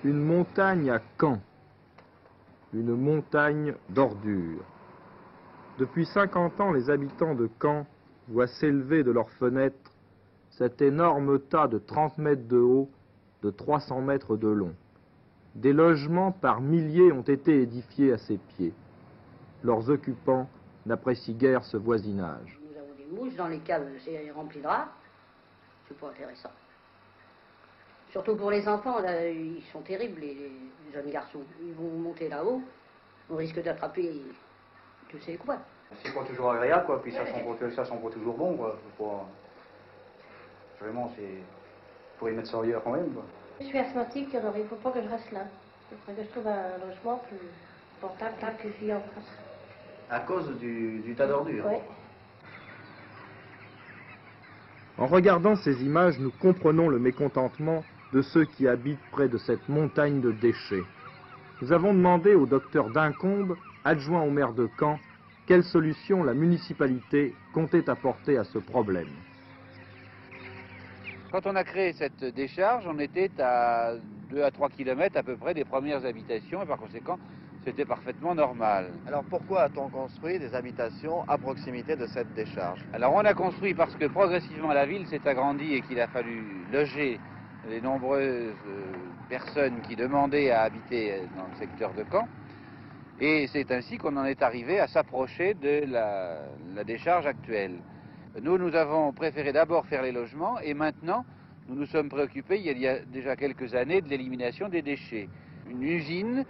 Une montagne à Caen, une montagne d'ordures. Depuis 50 ans, les habitants de Caen voient s'élever de leurs fenêtres cet énorme tas de 30 mètres de haut, de 300 mètres de long. Des logements par milliers ont été édifiés à ses pieds. Leurs occupants n'apprécient guère ce voisinage. Nous avons des mouches dans les caves, c'est rempli de rats. C'est pas intéressant. Surtout pour les enfants, là, ils sont terribles, les jeunes garçons. Ils vont monter là-haut, on risque d'attraper, tu sais quoi. C'est pas toujours agréable, quoi, puis ça sent pas toujours bon, quoi. Vraiment, faut y mettre ça ailleurs quand même, quoi. Je suis asthmatique, alors il faut pas que je reste là. Il faudrait que je trouve un logement plus portable que je suis en France. À cause du tas d'ordures? Oui. En regardant ces images, nous comprenons le mécontentement de ceux qui habitent près de cette montagne de déchets. Nous avons demandé au docteur Dincombe, adjoint au maire de Caen, quelle solution la municipalité comptait apporter à ce problème. Quand on a créé cette décharge, on était à 2 à 3 km à peu près des premières habitations et par conséquent, c'était parfaitement normal. Alors pourquoi a-t-on construit des habitations à proximité de cette décharge? Alors on a construit parce que progressivement la ville s'est agrandie et qu'il a fallu loger les nombreuses personnes qui demandaient à habiter dans le secteur de Caen. Et c'est ainsi qu'on en est arrivé à s'approcher de la décharge actuelle. Nous avons préféré d'abord faire les logements et maintenant, nous nous sommes préoccupés, il y a déjà quelques années, de l'élimination des déchets. Une usine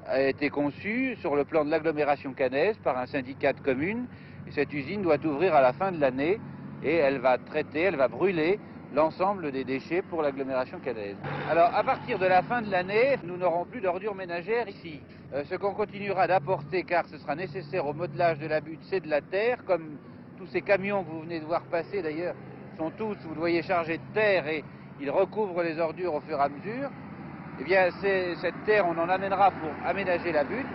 a été conçue sur le plan de l'agglomération caennaise par un syndicat de communes. Et cette usine doit ouvrir à la fin de l'année et elle va traiter, elle va brûler l'ensemble des déchets pour l'agglomération caennaise. Alors, à partir de la fin de l'année, nous n'aurons plus d'ordures ménagères ici. Ce qu'on continuera d'apporter, car ce sera nécessaire au modelage de la butte, c'est de la terre, comme tous ces camions que vous venez de voir passer d'ailleurs, sont tous, vous le voyez, chargés de terre et ils recouvrent les ordures au fur et à mesure. Eh bien, cette terre, on en amènera pour aménager la butte.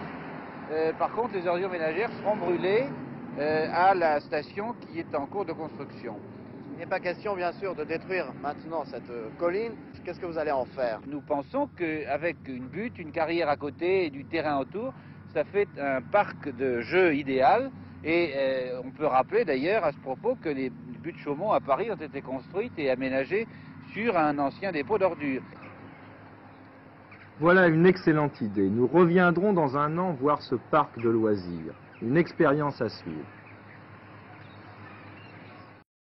Par contre, les ordures ménagères seront brûlées à la station qui est en cours de construction. Il n'est pas question, bien sûr, de détruire maintenant cette colline. Qu'est-ce que vous allez en faire? Nous pensons qu'avec une butte, une carrière à côté et du terrain autour, ça fait un parc de jeux idéal. Et on peut rappeler d'ailleurs à ce propos que les buttes Chaumont à Paris ont été construites et aménagées sur un ancien dépôt d'ordures. Voilà une excellente idée. Nous reviendrons dans un an voir ce parc de loisirs. Une expérience à suivre.